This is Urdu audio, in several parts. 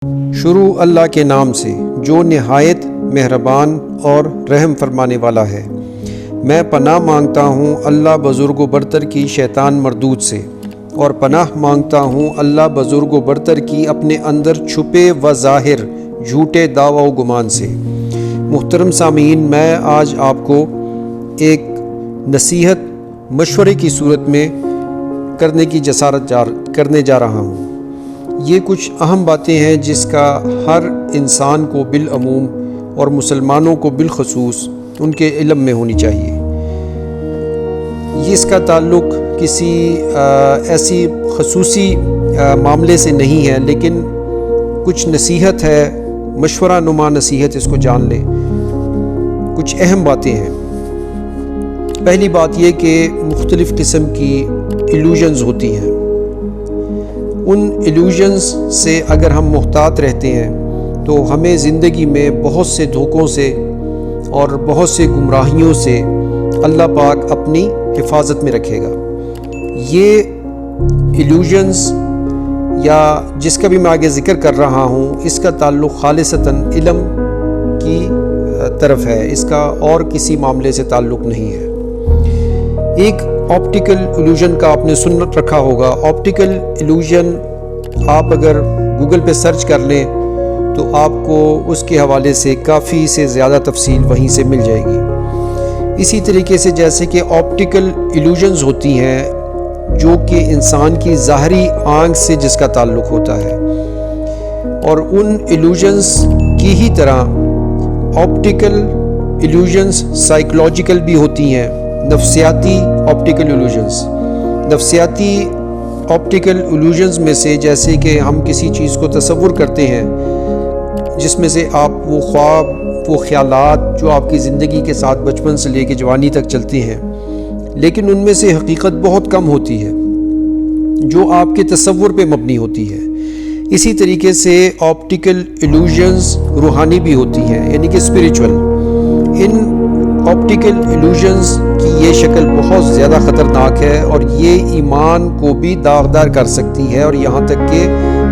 شروع اللہ کے نام سے جو نہایت مہربان اور رحم فرمانے والا ہے۔ میں پناہ مانگتا ہوں اللہ بزرگ و برتر کی شیطان مردود سے، اور پناہ مانگتا ہوں اللہ بزرگ و برتر کی اپنے اندر چھپے و ظاہر جھوٹے دعوی و گمان سے۔ محترم سامعین، میں آج آپ کو ایک نصیحت مشورے کی صورت میں کرنے کی جسارت کرنے جا رہا ہوں۔ یہ کچھ اہم باتیں ہیں جس کا ہر انسان کو بالعموم اور مسلمانوں کو بالخصوص ان کے علم میں ہونی چاہیے۔ اس کا تعلق کسی ایسی خصوصی معاملے سے نہیں ہے، لیکن کچھ نصیحت ہے، مشورہ نما نصیحت، اس کو جان لیں۔ کچھ اہم باتیں ہیں۔ پہلی بات یہ کہ مختلف قسم کی ایلیوژنز ہوتی ہیں۔ ان ایلیوژنز سے اگر ہم محتاط رہتے ہیں تو ہمیں زندگی میں بہت سے دھوکوں سے اور بہت سے گمراہیوں سے اللہ پاک اپنی حفاظت میں رکھے گا۔ یہ ایلیوژنز یا جس کا بھی میں آگے ذکر کر رہا ہوں، اس کا تعلق خالصتاً علم کی طرف ہے، اس کا اور کسی معاملے سے تعلق نہیں ہے۔ ایک آپٹیکل ایلیوژن کا آپ نے سن رکھا ہوگا۔ آپٹیکل ایلیوژن آپ اگر گوگل پہ سرچ کر لیں تو آپ کو اس کے حوالے سے کافی سے زیادہ تفصیل وہیں سے مل جائے گی۔ اسی طریقے سے جیسے کہ آپٹیکل ایلیوژنز ہوتی ہیں جو کہ انسان کی ظاہری آنکھ سے جس کا تعلق ہوتا ہے، اور ان ایلیوژنز کی ہی طرح آپٹیکل ایلیوژنز سائیکولوجیکل بھی ہوتی ہیں، نفسیاتی آپٹیکل ایلیوژنز۔ نفسیاتی آپٹیکل ایلیوژنز میں سے جیسے کہ ہم کسی چیز کو تصور کرتے ہیں جس میں سے آپ وہ خواب، وہ خیالات جو آپ کی زندگی کے ساتھ بچپن سے لے کے جوانی تک چلتے ہیں، لیکن ان میں سے حقیقت بہت کم ہوتی ہے جو آپ کے تصور پہ مبنی ہوتی ہے۔ اسی طریقے سے آپٹیکل ایلیوژنز روحانی بھی ہوتی ہیں، یعنی کہ اسپریچول۔ ان آپٹیکل ایلیوژنز کی یہ شکل بہت زیادہ خطرناک ہے اور یہ ایمان کو بھی داغدار کر سکتی ہے، اور یہاں تک کہ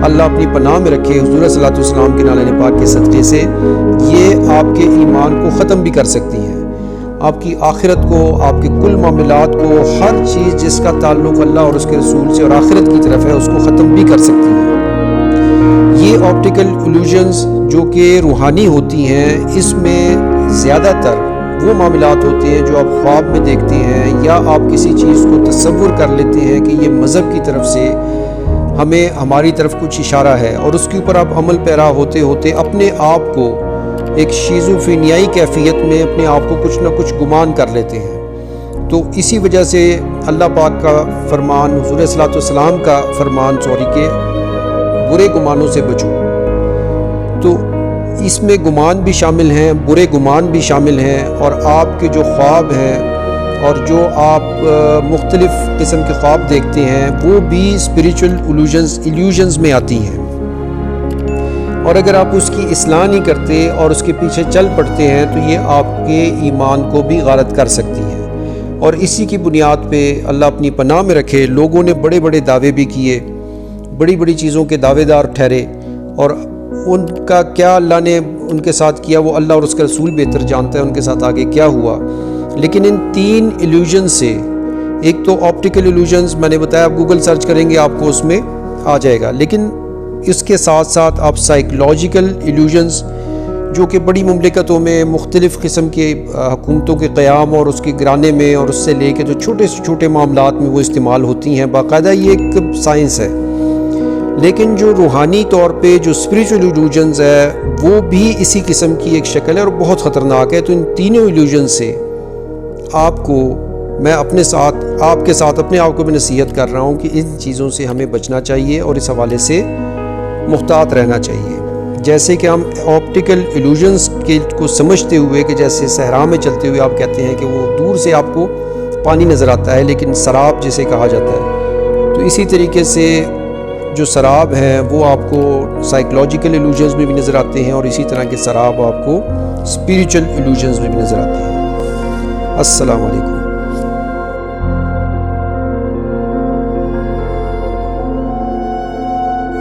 اللہ اپنی پناہ میں رکھے، حضور صلی اللہ علیہ وسلم کے نالے پاک کے صدقے سے یہ آپ کے ایمان کو ختم بھی کر سکتی ہیں، آپ کی آخرت کو، آپ کے کل معاملات کو، ہر چیز جس کا تعلق اللہ اور اس کے رسول سے اور آخرت کی طرف ہے اس کو ختم بھی کر سکتی ہیں۔ یہ آپٹیکل ایلیوژنز جو کہ روحانی ہوتی ہیں، اس میں زیادہ تر وہ معاملات ہوتے ہیں جو آپ خواب میں دیکھتے ہیں، یا آپ کسی چیز کو تصور کر لیتے ہیں کہ یہ مذہب کی طرف سے ہماری طرف کچھ اشارہ ہے، اور اس کے اوپر آپ عمل پیرا ہوتے ہوتے اپنے آپ کو ایک شیزوفرینیائی کیفیت میں اپنے آپ کو کچھ نہ کچھ گمان کر لیتے ہیں۔ تو اسی وجہ سے اللہ پاک کا فرمان، حضور صلی اللہ علیہ وسلم کا فرمان کہ برے گمانوں سے بچو، تو اس میں گمان بھی شامل ہیں، برے گمان بھی شامل ہیں، اور آپ کے جو خواب ہیں اور جو آپ مختلف قسم کے خواب دیکھتے ہیں وہ بھی اسپریچول ایلیوژنز میں آتی ہیں، اور اگر آپ اس کی اصلاح نہیں کرتے اور اس کے پیچھے چل پڑتے ہیں تو یہ آپ کے ایمان کو بھی غارت کر سکتی ہیں۔ اور اسی کی بنیاد پہ اللہ اپنی پناہ میں رکھے، لوگوں نے بڑے بڑے دعوے بھی کیے، بڑی بڑی چیزوں کے دعوے دار ٹھہرے، اور ان کا کیا اللہ نے ان کے ساتھ کیا وہ اللہ اور اس کا رسول بہتر جانتا ہے ان کے ساتھ آگے کیا ہوا۔ لیکن ان تین ایلیوژن سے، ایک تو آپٹیکل ایلیوژنز میں نے بتایا، آپ گوگل سرچ کریں گے آپ کو اس میں آ جائے گا، لیکن اس کے ساتھ ساتھ آپ سائیکولوجیکل ایلیوژنز جو کہ بڑی مملکتوں میں مختلف قسم کے حکومتوں کے قیام اور اس کے گرانے میں اور اس سے لے کے جو چھوٹے سے چھوٹے معاملات میں وہ استعمال ہوتی ہیں، باقاعدہ یہ ایک سائنس ہے۔ لیکن جو روحانی طور پہ جو اسپریچول ایلیوژنز ہے وہ بھی اسی قسم کی ایک شکل ہے اور بہت خطرناک ہے۔ تو ان تینوں ایلیوژن سے آپ کو میں آپ کو بھی نصیحت کر رہا ہوں کہ ان چیزوں سے ہمیں بچنا چاہیے اور اس حوالے سے محتاط رہنا چاہیے۔ جیسے کہ ہم آپٹیکل ایلیوژنز کو سمجھتے ہوئے کہ جیسے صحرا میں چلتے ہوئے آپ کہتے ہیں کہ وہ دور سے آپ کو پانی نظر آتا ہے لیکن سراب جسے کہا جاتا ہے، تو اسی طریقے سے جو سراب ہیں وہ آپ کو سائیکولوجیکل ایلیوژنز میں بھی نظر آتے ہیں، اور اسی طرح کے سراب آپ کو اسپریچول ایلیوژنز میں بھی نظر آتے ہیں۔ السلام علیکم۔